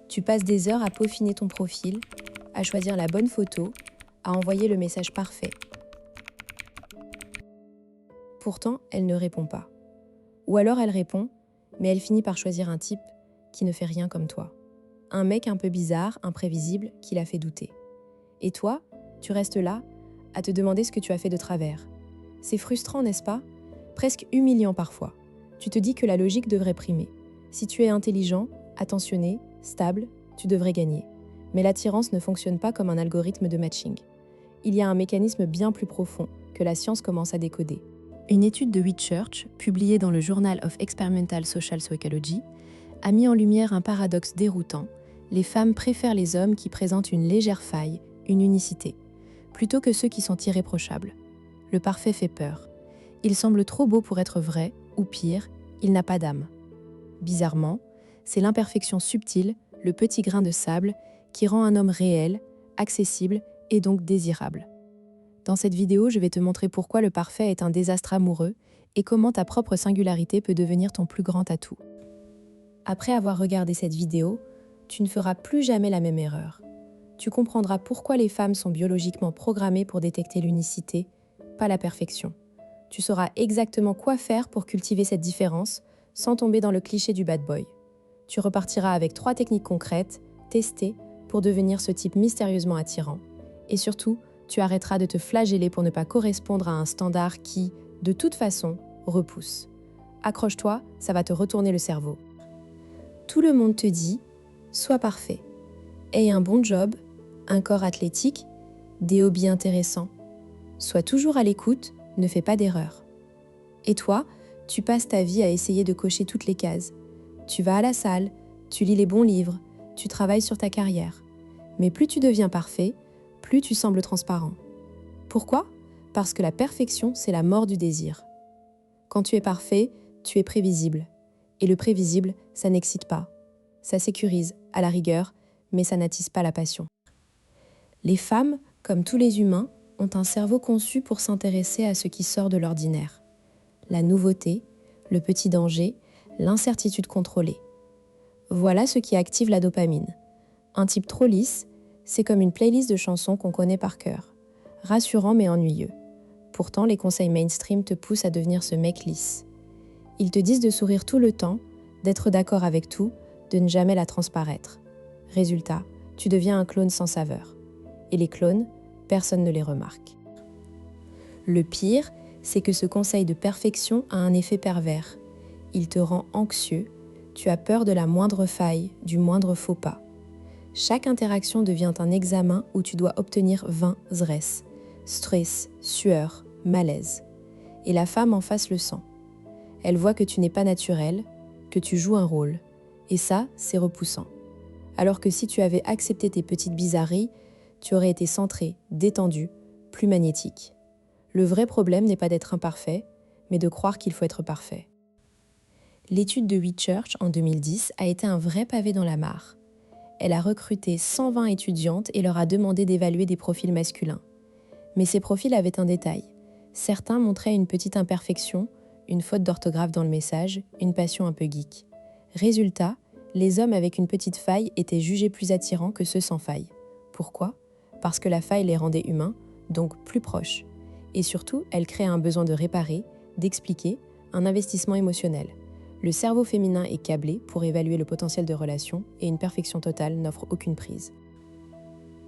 Tu passes des heures à peaufiner ton profil, à choisir la bonne photo, à envoyer le message parfait. Pourtant, elle ne répond pas. Ou alors elle répond, mais elle finit par choisir un type qui ne fait rien comme toi. Un mec un peu bizarre, imprévisible, qui la fait douter. Et toi, tu restes là, à te demander ce que tu as fait de travers. C'est frustrant, n'est-ce pas? Presque humiliant parfois. Tu te dis que la logique devrait primer. Si tu es intelligent, attentionné, stable, tu devrais gagner. Mais l'attirance ne fonctionne pas comme un algorithme de matching. Il y a un mécanisme bien plus profond que la science commence à décoder. Une étude de Whitchurch, publiée dans le Journal of Experimental Social Psychology, a mis en lumière un paradoxe déroutant. Les femmes préfèrent les hommes qui présentent une légère faille, une unicité, plutôt que ceux qui sont irréprochables. Le parfait fait peur. Il semble trop beau pour être vrai, ou pire, il n'a pas d'âme. Bizarrement, c'est l'imperfection subtile, le petit grain de sable, qui rend un homme réel, accessible et donc désirable. Dans cette vidéo, je vais te montrer pourquoi le parfait est un désastre amoureux et comment ta propre singularité peut devenir ton plus grand atout. Après avoir regardé cette vidéo, tu ne feras plus jamais la même erreur. Tu comprendras pourquoi les femmes sont biologiquement programmées pour détecter l'unicité, pas la perfection. Tu sauras exactement quoi faire pour cultiver cette différence sans tomber dans le cliché du bad boy. Tu repartiras avec 3 techniques concrètes, testées, pour devenir ce type mystérieusement attirant. Et surtout, tu arrêteras de te flageller pour ne pas correspondre à un standard qui, de toute façon, repousse. Accroche-toi, ça va te retourner le cerveau. Tout le monde te dit « sois parfait ». Aie un bon job, un corps athlétique, des hobbies intéressants. Sois toujours à l'écoute, ne fais pas d'erreur. Et toi, tu passes ta vie à essayer de cocher toutes les cases. Tu vas à la salle, tu lis les bons livres, tu travailles sur ta carrière. Mais plus tu deviens parfait, plus tu sembles transparent. Pourquoi? Parce que la perfection, c'est la mort du désir. Quand tu es parfait, tu es prévisible. Et le prévisible, ça n'excite pas. Ça sécurise, à la rigueur, mais ça n'attise pas la passion. Les femmes, comme tous les humains, ont un cerveau conçu pour s'intéresser à ce qui sort de l'ordinaire. La nouveauté, le petit danger, l'incertitude contrôlée. Voilà ce qui active la dopamine. Un type trop lisse, c'est comme une playlist de chansons qu'on connaît par cœur. Rassurant mais ennuyeux. Pourtant, les conseils mainstream te poussent à devenir ce mec lisse. Ils te disent de sourire tout le temps, d'être d'accord avec tout, de ne jamais la transparaître. Résultat, tu deviens un clone sans saveur. Et les clones, personne ne les remarque. Le pire, c'est que ce conseil de perfection a un effet pervers. Il te rend anxieux, tu as peur de la moindre faille, du moindre faux pas. Chaque interaction devient un examen où tu dois obtenir 20 ZRES. Stress, sueur, malaise. Et la femme en face le sent. Elle voit que tu n'es pas naturel, que tu joues un rôle. Et ça, c'est repoussant. Alors que si tu avais accepté tes petites bizarreries, tu aurais été centré, détendu, plus magnétique. Le vrai problème n'est pas d'être imparfait, mais de croire qu'il faut être parfait. L'étude de Whitchurch en 2010 a été un vrai pavé dans la mare. Elle a recruté 120 étudiantes et leur a demandé d'évaluer des profils masculins. Mais ces profils avaient un détail. Certains montraient une petite imperfection, une faute d'orthographe dans le message, une passion un peu geek. Résultat, les hommes avec une petite faille étaient jugés plus attirants que ceux sans faille. Pourquoi? Parce que la faille les rendait humains, donc plus proches. Et surtout, elle crée un besoin de réparer, d'expliquer, un investissement émotionnel. Le cerveau féminin est câblé pour évaluer le potentiel de relation et une perfection totale n'offre aucune prise.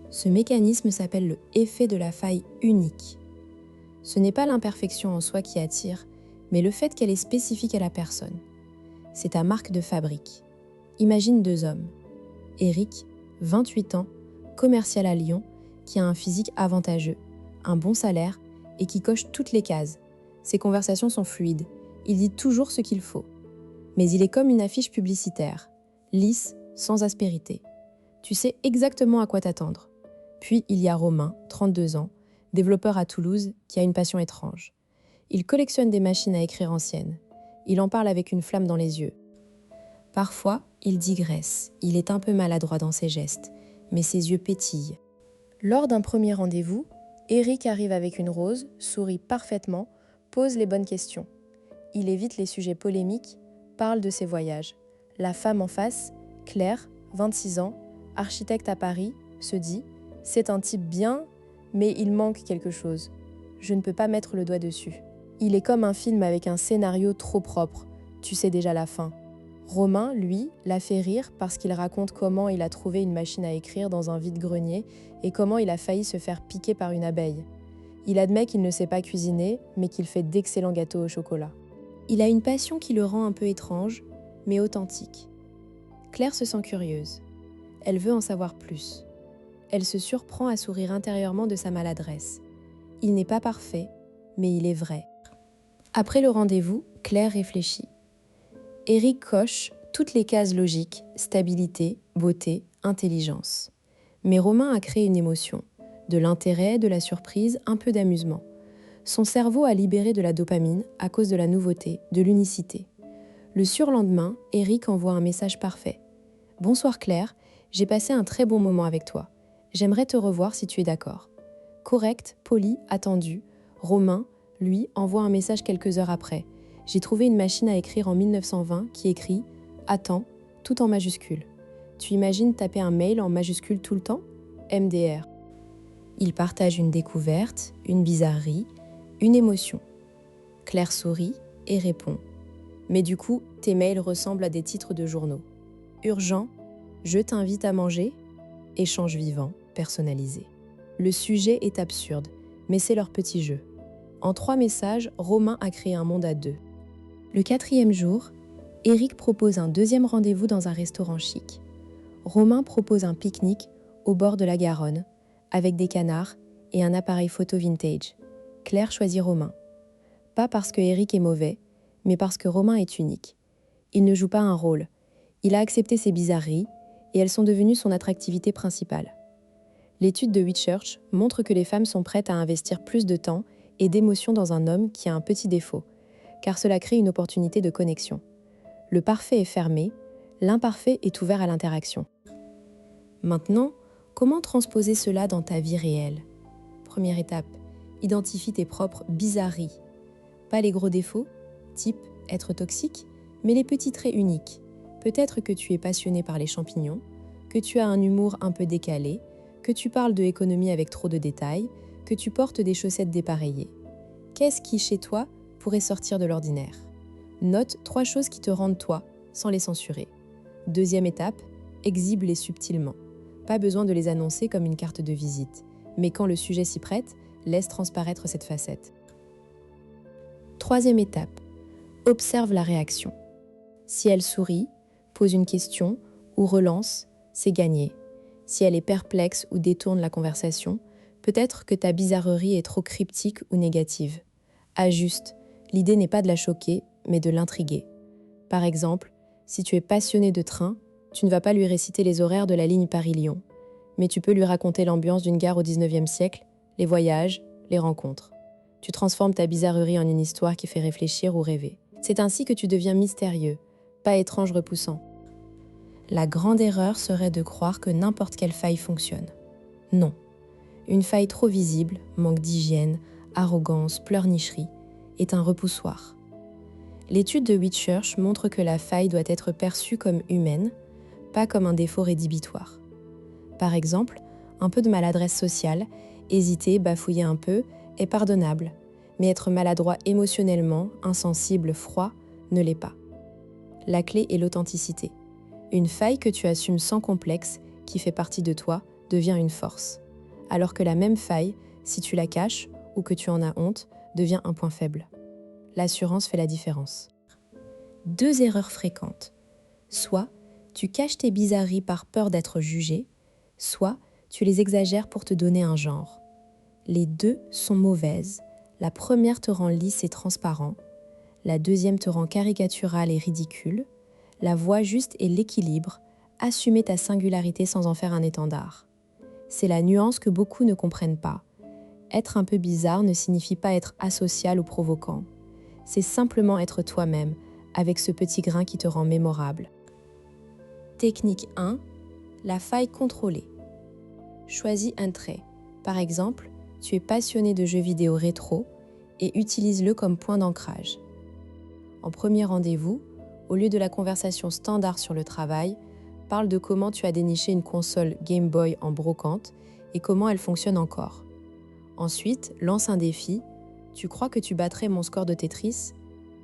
Ce mécanisme s'appelle le effet de la faille unique. Ce n'est pas l'imperfection en soi qui attire, mais le fait qu'elle est spécifique à la personne. C'est ta marque de fabrique. Imagine 2 hommes. Eric, 28 ans, commercial à Lyon, qui a un physique avantageux, un bon salaire et qui coche toutes les cases. Ses conversations sont fluides, il dit toujours ce qu'il faut. Mais il est comme une affiche publicitaire, lisse, sans aspérité. Tu sais exactement à quoi t'attendre. Puis il y a Romain, 32 ans, développeur à Toulouse, qui a une passion étrange. Il collectionne des machines à écrire anciennes. Il en parle avec une flamme dans les yeux. Parfois, il digresse, il est un peu maladroit dans ses gestes, mais ses yeux pétillent. Lors d'un premier rendez-vous, Eric arrive avec une rose, sourit parfaitement, pose les bonnes questions. Il évite les sujets polémiques, parle de ses voyages. La femme en face, Claire, 26 ans, architecte à Paris, se dit « C'est un type bien, mais il manque quelque chose. Je ne peux pas mettre le doigt dessus. Il est comme un film avec un scénario trop propre. Tu sais déjà la fin. » Romain, lui, l'a fait rire parce qu'il raconte comment il a trouvé une machine à écrire dans un vide-grenier et comment il a failli se faire piquer par une abeille. Il admet qu'il ne sait pas cuisiner, mais qu'il fait d'excellents gâteaux au chocolat. Il a une passion qui le rend un peu étrange, mais authentique. Claire se sent curieuse. Elle veut en savoir plus. Elle se surprend à sourire intérieurement de sa maladresse. Il n'est pas parfait, mais il est vrai. Après le rendez-vous, Claire réfléchit. Éric coche toutes les cases logiques, stabilité, beauté, intelligence. Mais Romain a créé une émotion, de l'intérêt, de la surprise, un peu d'amusement. Son cerveau a libéré de la dopamine à cause de la nouveauté, de l'unicité. Le surlendemain, Éric envoie un message parfait. « Bonsoir Claire, j'ai passé un très bon moment avec toi. J'aimerais te revoir si tu es d'accord. » Correct, poli, attendu, Romain, lui, envoie un message quelques heures après. « J'ai trouvé une machine à écrire en 1920 qui écrit « Attends » tout en majuscule. Tu imagines taper un mail en majuscule tout le temps ? MDR. Ils partagent une découverte, une bizarrerie, une émotion. Claire sourit et répond. Mais du coup, tes mails ressemblent à des titres de journaux. Urgent, je t'invite à manger, échange vivant, personnalisé. Le sujet est absurde, mais c'est leur petit jeu. En 3 messages, Romain a créé un monde à 2. Le 4e jour, Éric propose un 2e rendez-vous dans un restaurant chic. Romain propose un pique-nique au bord de la Garonne, avec des canards et un appareil photo vintage. Claire choisit Romain. Pas parce que Éric est mauvais, mais parce que Romain est unique. Il ne joue pas un rôle. Il a accepté ses bizarreries et elles sont devenues son attractivité principale. L'étude de Whitchurch montre que les femmes sont prêtes à investir plus de temps et d'émotion dans un homme qui a un petit défaut, car cela crée une opportunité de connexion. Le parfait est fermé, l'imparfait est ouvert à l'interaction. Maintenant, comment transposer cela dans ta vie réelle ? Première étape, identifie tes propres bizarreries. Pas les gros défauts, type être toxique, mais les petits traits uniques. Peut-être que tu es passionné par les champignons, que tu as un humour un peu décalé, que tu parles de économie avec trop de détails, que tu portes des chaussettes dépareillées. Qu'est-ce qui, chez toi, pourrait sortir de l'ordinaire ? Note 3 choses qui te rendent toi, sans les censurer. Deuxième étape, exhibe-les subtilement. Pas besoin de les annoncer comme une carte de visite, mais quand le sujet s'y prête, laisse transparaître cette facette. Troisième étape, observe la réaction. Si elle sourit, pose une question ou relance, c'est gagné. Si elle est perplexe ou détourne la conversation, peut-être que ta bizarrerie est trop cryptique ou négative. Ajuste, l'idée n'est pas de la choquer, mais de l'intriguer. Par exemple, si tu es passionné de train, tu ne vas pas lui réciter les horaires de la ligne Paris-Lyon, mais tu peux lui raconter l'ambiance d'une gare au XIXe siècle, les voyages, les rencontres. Tu transformes ta bizarrerie en une histoire qui fait réfléchir ou rêver. C'est ainsi que tu deviens mystérieux, pas étrange repoussant. La grande erreur serait de croire que n'importe quelle faille fonctionne. Non. Une faille trop visible, manque d'hygiène, arrogance, pleurnicherie, est un repoussoir. L'étude de Whitchurch montre que la faille doit être perçue comme humaine, pas comme un défaut rédhibitoire. Par exemple, un peu de maladresse sociale, hésiter, bafouiller un peu, est pardonnable, mais être maladroit émotionnellement, insensible, froid, ne l'est pas. La clé est l'authenticité. Une faille que tu assumes sans complexe, qui fait partie de toi, devient une force. Alors que la même faille, si tu la caches ou que tu en as honte, devient un point faible. L'assurance fait la différence. 2 erreurs fréquentes. Soit tu caches tes bizarreries par peur d'être jugé, soit tu les exagères pour te donner un genre. Les 2 sont mauvaises. La première te rend lisse et transparent. La deuxième te rend caricatural et ridicule. La voie juste est l'équilibre, assumer ta singularité sans en faire un étendard. C'est la nuance que beaucoup ne comprennent pas. Être un peu bizarre ne signifie pas être asocial ou provoquant. C'est simplement être toi-même, avec ce petit grain qui te rend mémorable. Technique 1. La faille contrôlée. Choisis un trait. Par exemple, tu es passionné de jeux vidéo rétro et utilise-le comme point d'ancrage. En premier rendez-vous, au lieu de la conversation standard sur le travail, Parle de comment tu as déniché une console Game Boy en brocante et comment elle fonctionne encore. Ensuite, lance un défi. Tu crois que tu battrais mon score de Tetris?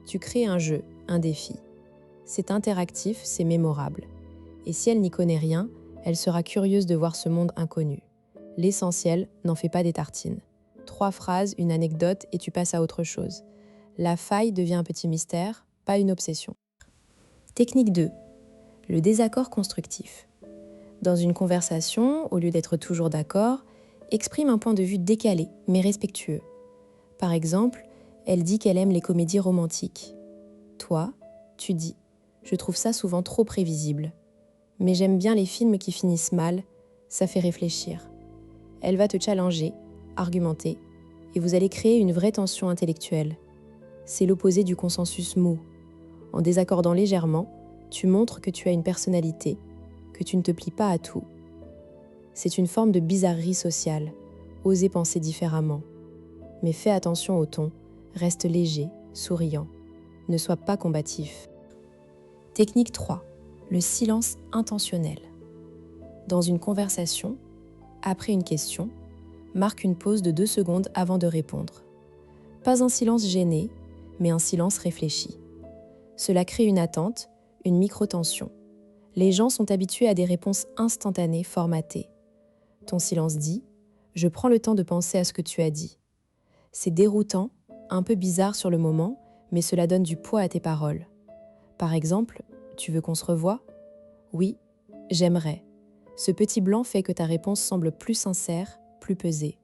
Tu crées un jeu, un défi. C'est interactif, c'est mémorable. Et si elle n'y connaît rien, elle sera curieuse de voir ce monde inconnu. L'essentiel, n'en fais pas des tartines. 3 phrases, une anecdote et tu passes à autre chose. La faille devient un petit mystère, pas une obsession. Technique 2. Le désaccord constructif. Dans une conversation, au lieu d'être toujours d'accord, exprime un point de vue décalé, mais respectueux. Par exemple, elle dit qu'elle aime les comédies romantiques. Toi, tu dis « Je trouve ça souvent trop prévisible. Mais j'aime bien les films qui finissent mal, ça fait réfléchir. » Elle va te challenger, argumenter, et vous allez créer une vraie tension intellectuelle. C'est l'opposé du consensus mou. En désaccordant légèrement, tu montres que tu as une personnalité, que tu ne te plies pas à tout. C'est une forme de bizarrerie sociale, oser penser différemment. Mais fais attention au ton, reste léger, souriant. Ne sois pas combatif. Technique 3. Le silence intentionnel. Dans une conversation, après une question, marque une pause de 2 secondes avant de répondre. Pas un silence gêné, mais un silence réfléchi. Cela crée une attente, une micro-tension. Les gens sont habitués à des réponses instantanées, formatées. Ton silence dit « Je prends le temps de penser à ce que tu as dit ». C'est déroutant, un peu bizarre sur le moment, mais cela donne du poids à tes paroles. Par exemple, tu veux qu'on se revoie? Oui, j'aimerais. Ce petit blanc fait que ta réponse semble plus sincère, plus pesée.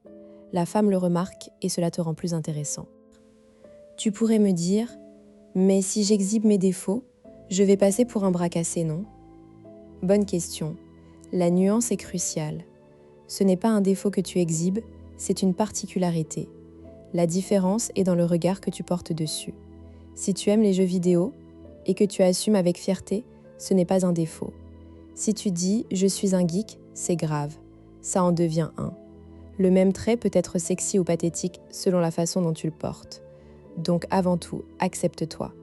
La femme le remarque et cela te rend plus intéressant. Tu pourrais me dire « Mais si j'exhibe mes défauts, je vais passer pour un bras cassé, non ?» Bonne question. La nuance est cruciale. Ce n'est pas un défaut que tu exhibes, c'est une particularité. La différence est dans le regard que tu portes dessus. Si tu aimes les jeux vidéo et que tu assumes avec fierté, ce n'est pas un défaut. Si tu dis « je suis un geek », c'est grave. Ça en devient un. Le même trait peut être sexy ou pathétique selon la façon dont tu le portes. Donc avant tout, accepte-toi.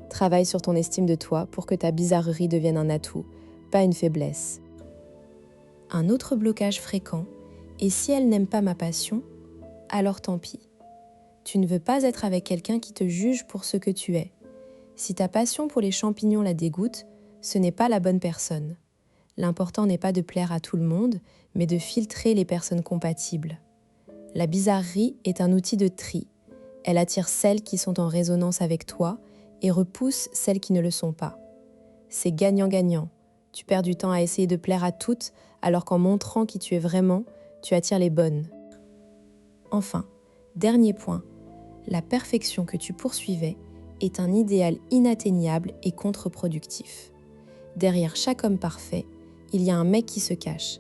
Travaille sur ton estime de toi pour que ta bizarrerie devienne un atout, pas une faiblesse. Un autre blocage fréquent, et si elle n'aime pas ma passion, alors tant pis. Tu ne veux pas être avec quelqu'un qui te juge pour ce que tu es. Si ta passion pour les champignons la dégoûte, ce n'est pas la bonne personne. L'important n'est pas de plaire à tout le monde, mais de filtrer les personnes compatibles. La bizarrerie est un outil de tri. Elle attire celles qui sont en résonance avec toi et repousse celles qui ne le sont pas. C'est gagnant-gagnant. Tu perds du temps à essayer de plaire à toutes, alors qu'en montrant qui tu es vraiment, tu attires les bonnes. Enfin, dernier point, la perfection que tu poursuivais est un idéal inatteignable et contre-productif. Derrière chaque homme parfait, il y a un mec qui se cache.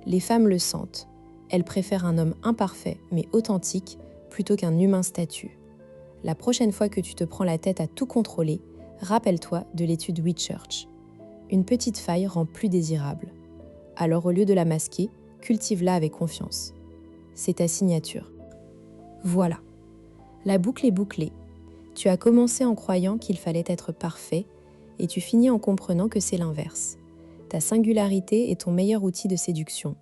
Les femmes le sentent. Elles préfèrent un homme imparfait mais authentique plutôt qu'un humain statue. La prochaine fois que tu te prends la tête à tout contrôler, rappelle-toi de l'étude Whitchurch. Une petite faille rend plus désirable. Alors au lieu de la masquer, cultive-la avec confiance. C'est ta signature. Voilà. La boucle est bouclée. Tu as commencé en croyant qu'il fallait être parfait et tu finis en comprenant que c'est l'inverse. Ta singularité est ton meilleur outil de séduction.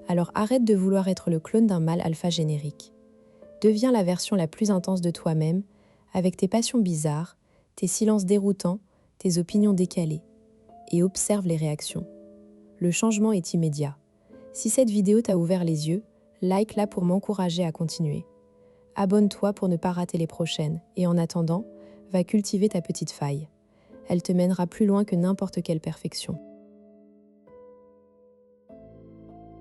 Alors arrête de vouloir être le clone d'un mâle alpha générique. Deviens la version la plus intense de toi-même, avec tes passions bizarres, tes silences déroutants, tes opinions décalées, et observe les réactions. Le changement est immédiat. Si cette vidéo t'a ouvert les yeux, like-la pour m'encourager à continuer. Abonne-toi pour ne pas rater les prochaines, et en attendant, va cultiver ta petite faille. Elle te mènera plus loin que n'importe quelle perfection.